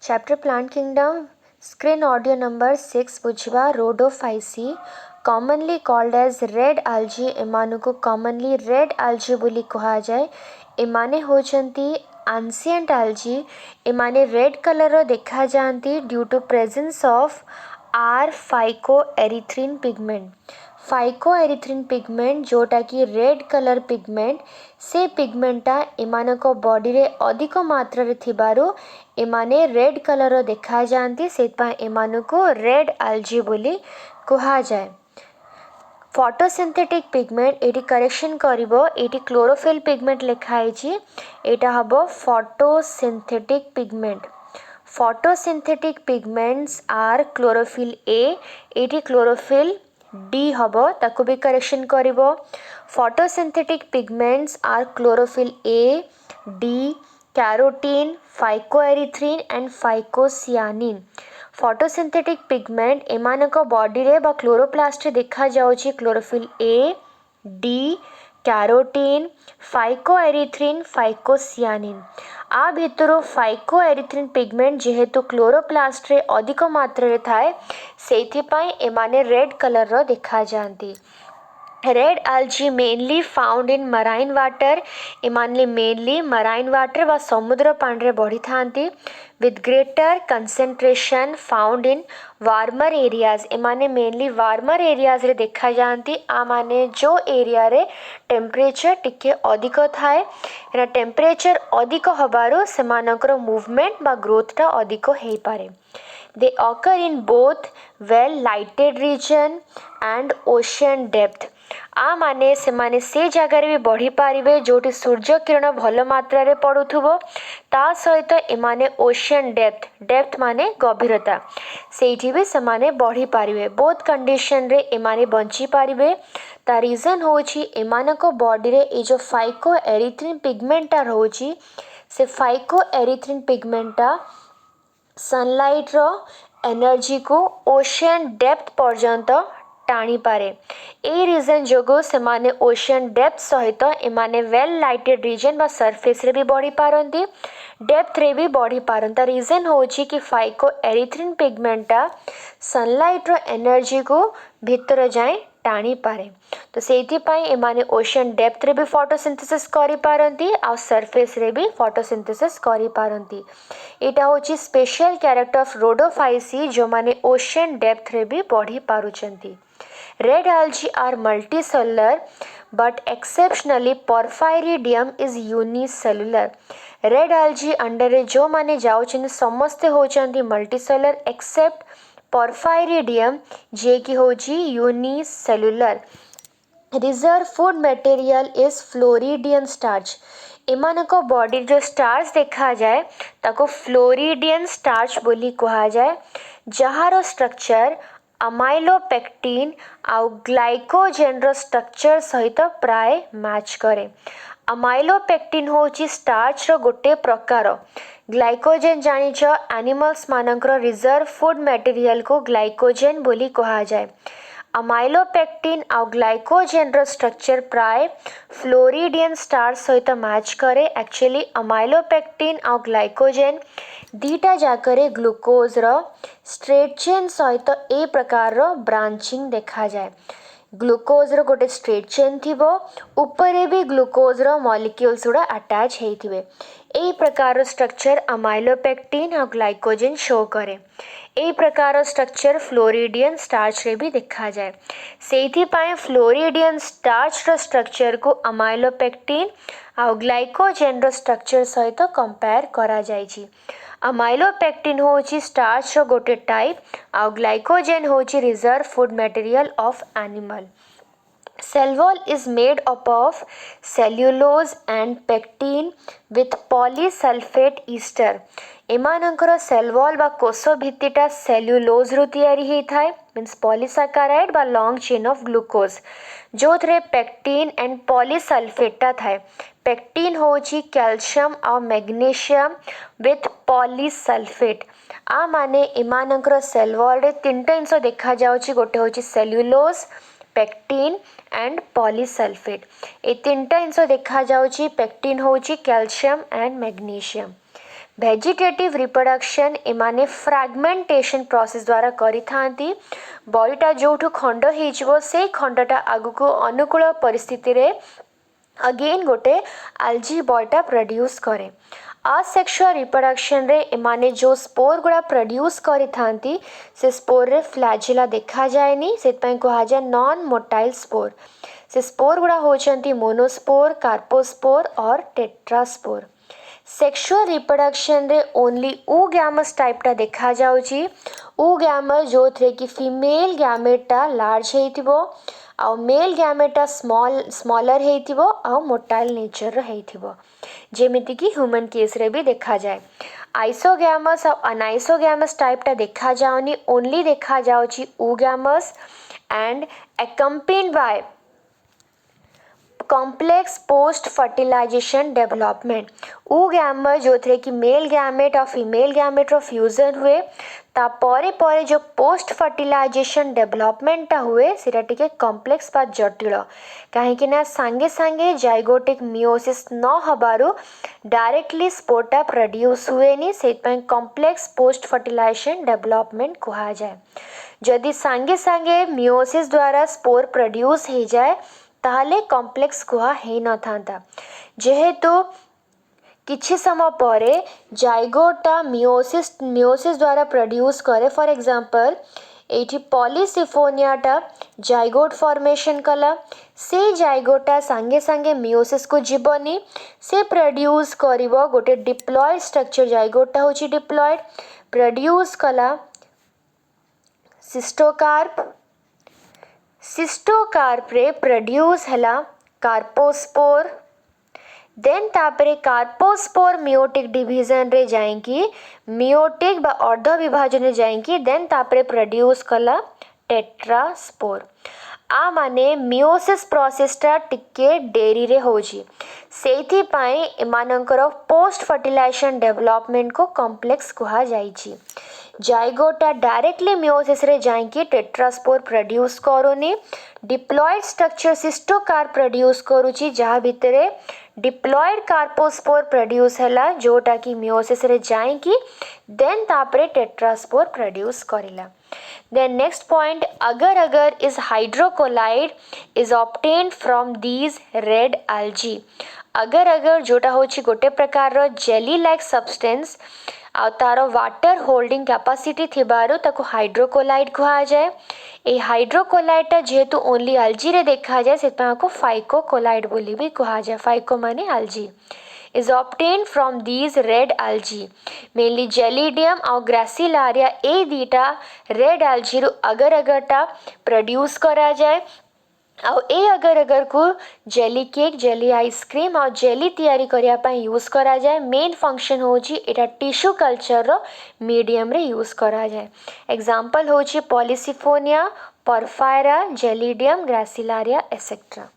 Chapter Plant Kingdom, Screen Audio number 6 बुझा Rhodophyceae, commonly called as red algae एमानकु commonly red algae बोली कहा जाए। एमाने होचंती ancient algae, एमाने red color देखा जाती due to presence of R phycoerythrin pigment। Phycoerythrin pigment जोटा कि रेड कलर पिगमेंट से पिगमेंटा एमानक बॉडी रे अधिक मात्रा रे थिबारु एमाने रेड कलर देखा जाती सेतपा एमानकु रेड आल्जी बोली कहा जाए। फोटोसिंथेटिक पिगमेंट एटी करेक्शन करिवो एटी क्लोरोफिल पिगमेंट लिखाई छी एटा हबो photosynthetic pigment. Photosynthetic pigments are chlorophyll A एटी क्लोरोफिल डी हबो ताकू भी करेक्शन करिवो। Photosynthetic pigments are chlorophyll A D carotene phycoerythrin and phycocyanin. Photosynthetic pigment एमानक बॉडी रे बा क्लोरोप्लास्ट रे देखा जाउची chlorophyll A D carotene phycoerythrin phycocyanin. आ भितरु फाइकोएरिथ्रिन पिगमेंट जेहेतु क्लोरोप्लास्ट रे अधिक मात्रा रे थाए सेथिपाई एमाने रेड कलर रो देखा जाती। Red algae mainly found in marine water, एमानले mainly marine water व समुद्र पानी रे बढ़ी थांती with greater concentration found in warmer areas, एमाने mainly warmer areas रे देखा जाती। आ माने जो एरिया रे टेम्परेचर टिके अधिक थाए एना टेम्परेचर अधिक हबारो सेमानकर मूवमेंट बा ग्रोथ टा अधिक हेई पारे। They occur in both well lighted region and ocean depth। आ माने सेमाने से जगार भी बढ़ी पारिबे जोटी सूर्य किरण भल मात्रा रे पड़ुथुबो ता सहित एमाने ओशियन डेप्थ माने गभीरता सेठी भी सेमाने बढ़ी पारिबे। बोथ कंडीशन रे एमाने बंची पारिबे। ता रीजन होची एमानक बॉडी रे ए जो फाइकोएरिथ्रिन पिगमेंटा रहउची से फाइकोएरिथ्रिन पिगमेंटा सनलाइट रो एनर्जी को ओशियन डेप्थ पर्यंत टाणी पारे। ए रीजन जोगो सेमाने ओशियन डेप्थ सहित एमाने वेल लाइटेड रीजन बा सरफेस रे भी बढ़ी पारंती डेप्थ रे भी बढ़ी पारंता। रीजन होची कि फाइकोएरिथ्रिन पिगमेंटा सनलाइट रो एनर्जी को भीतर जाए टाणी पारे तो सेथिपाई एमाने ओशियन डेप्थ रे भी फोटोसिंथेसिस करि पारंती आ सरफेस रे भी फोटोसिंथेसिस करि पारंती। एटा होची स्पेशल कैरेक्टर ऑफ रोडोफाइसी जो माने ओशियन डेप्थ रे भी बढ़ी पारुचंती। Red algae are multicellular but exceptionally porphyridium is unicellular। Red algae अंडर रे जो माने जाउचन समस्त होचंती मल्टीसेलुलर एक्सेप्ट porphyridium जे की होची unicellular. Reserve food material is floridean starch. एमानक बॉडी जो स्टार्च देखा जाए ताको फ्लोरिडियन स्टार्च बोली कहा जाए जहार स्ट्रक्चर अमाइलोपेक्टिन आउ ग्लाइकोजेन रो स्ट्रक्चर सहित प्राय मैच करे। अमाइलोपेक्टिन होची स्टार्च रो गोटे प्रकार। ग्लाइकोजेन जानिच एनिमल्स मानकर रिजर्व फूड मटेरियल को ग्लाइकोजेन बोली कहा जाए। अमाइलोपेक्टिन आउ ग्लाइकोजेन रो स्ट्रक्चर प्राय फ्लोरिडियन स्टार्च सहित मैच करे। एक्चुअली अमाइलोपेक्टिन आउ ग्लाइकोजेन दीटा जाकरे ग्लूकोज रो स्ट्रेट चेन सहित ए प्रकार रो ब्रांचिंग देखा जाए। ग्लूकोज रो गोटे स्ट्रेट चेन थिबो ऊपर भी ग्लूकोज रो मॉलिक्यूल्स गुड़ा अटैच हेइथिबे। एई प्रकार स्ट्रक्चर अमाइलोपेक्टिन और ग्लाइकोजेन शो करे। एई प्रकार स्ट्रक्चर फ्लोरिडियन स्टार्च रे भी देखा जाए। सेइथिपाई फ्लोरिडियन स्टार्च रो स्ट्रक्चर को अमाइलोपेक्टिन और ग्लाइकोजेन रो स्ट्रक्चर सहित कंपेयर करा जायछि। अमाइलोपेक्टिन होची स्टार्च रो गोटे टाइप और ग्लाइकोजेन होची reserve food material of animal. Cell wall is made up of cellulose and pectin with polysulfate ester। एमानकर सेल वॉल बा कोष भित्तिटा सेल्युलोज रु तैयारी हेई थाए मींस पॉलीसैकेराइड बा लॉन्ग चेन ऑफ ग्लूकोज जो थरे पेक्टिन एंड पॉलीसल्फेटा थाए। पेक्टिन होची कैल्शियम और मैग्नीशियम विथ पॉलीसल्फेट। आ माने एमानकर सेल वॉल रे तीनटा जिंस देखा जाउची गोटे होची सेल्युलोज पेक्टिन एंड पॉलीसल्फेट। ए तीनटा जिंस देखा जाउची पेक्टिन होची calcium and magnesium. Vegetative reproduction एमाने फ्रैगमेंटेशन प्रोसेस द्वारा करि थांती। बॉडीटा जोठु खंड हेइजबो से खंडटा आगुको अनुकूल परिस्थिति रे अगेन गोटे आल्जी बॉडीटा प्रोड्यूस करे। असेक्सुअल रिप्रोडक्शन रे एमाने जो स्पोर गुड़ा प्रोड्यूस करि थांती से स्पोर रे फ्लैजिला देखा जाएनी, सेतपय कहा जाए नॉन मोटाइल स्पोर। से स्पोर गुड़ा होचंती मोनोस्पोर, कार्पोस्पोर और टेट्रास्पोर। सेक्सुअल रिप्रोडक्शन रे ओनली oogamous टाइपटा देखा जाउची। oogamous जो थे कि फीमेल गैमेटा लार्ज हेइथिबो आ मेल गैमेटा स्मॉलर हेइथिबो आ मोटाइल नेचर रो हेइथिबो, जेमिति कि ह्यूमन केस रे भी देखा जाए। आइसोगैमस और अनाइसोगैमस टाइपटा देखा जाउनी, ओनली देखा जाउची oogamous and accompanied by complex post fertilisation development. oogamous जो थे कि मेल गैमेट और फीमेल गैमेट रो फ्यूजन हुए तापरे परे जो पोस्ट फर्टिलाइजेशन डेवलपमेंट हुए सेटा टिके कॉम्प्लेक्स बा जटिल, कहीं ना सांगे सांगे जाइगोटिक मियोसिस न हबारु डायरेक्टली स्पोर्टा प्रोड्यूस हुएनी, सेतपय कॉम्प्लेक्स पोस्ट फर्टिलाइजेशन डेवलपमेंट कहा जाए। जदि सांगे सांगे मियोसिस द्वारा स्पोर प्रोड्यूस हो जाए ताहले कॉम्प्लेक्स कुहा हे न थांता, जेहेतु किछि समय परे जाइगोटा मियोसिस द्वारा प्रोड्यूस करे। फॉर एग्जांपल एठी पॉलीसिफोनियाटा जाइगोट फॉर्मेशन कला, से जाइगोटा सांगे सांगे मियोसिस को जीवनी, से प्रोड्यूस करिवो गोटे डिप्लॉयड स्ट्रक्चर। जाइगोटा होची डिप्लॉयड, प्रोड्यूस कला सिस्टोकार्प, सिस्टोकार्प रे प्रोड्यूस हैला कार्पोस्पोर। देन तापरे कार्पोस्पोर मियोटिक डिवीजन रे जाएंगी, मियोटिक बा अर्ध विभाजन रे जाएंगी, देन तापरे प्रोड्यूस कला टेट्रास्पोर। आ माने मियोसिस प्रोसेसटा टिके डेरी रे होजी, सेथि पाई एमानकर पोस्ट फर्टिलाइजेशन डेवलपमेंट को कॉम्प्लेक्स कहा जाइछि। जाइगोटा डायरेक्टली मियोसिस रे जाइंकी टेट्रास्पोर प्रोड्यूस करूनी, डिप्लॉयड स्ट्रक्चर सिस्टोकार्प प्रोड्यूस करूची, जहाँ भितरे डिप्लॉयड कार्पोस्पोर प्रोड्यूस हैला जोटा कि मियोसिस रे जाइंकी, देन तापरे टेट्रास्पोर प्रोड्यूस करिला। Then next point, agar is hydrocolloid is obtained from these red algae। Agar जोटा होची गोटे प्रकार रो जेली लाइक सब्सटेंस आ तारो वाटर होल्डिंग कैपेसिटी थिबारु ताको हाइड्रोकोलाइड कहा जाए। ए हाइड्रोकोलाइडटा जेहेतु ओनली algae रे देखा जाए सेतपय को फाइकोकोलाइड बोली भी कहा जाए। फाइको माने algae is obtained from these red algae, mainly Gelidium और Gracilaria। ए दीटा रेड algae रू अगर प्रोड्यूस करा जाए और ए अगर को जेली केक, जेली आइसक्रीम और जेली तैयारी करिया पय यूज करा जाए। मेन फंक्शन होची एटा टिश्यू कल्चर रो मीडियम रे यूज करा जाए। एग्जांपल होची पॉलीसिफोनिया, परफायरा, जेलिडियम, ग्रासिलारिया एसेट्रा।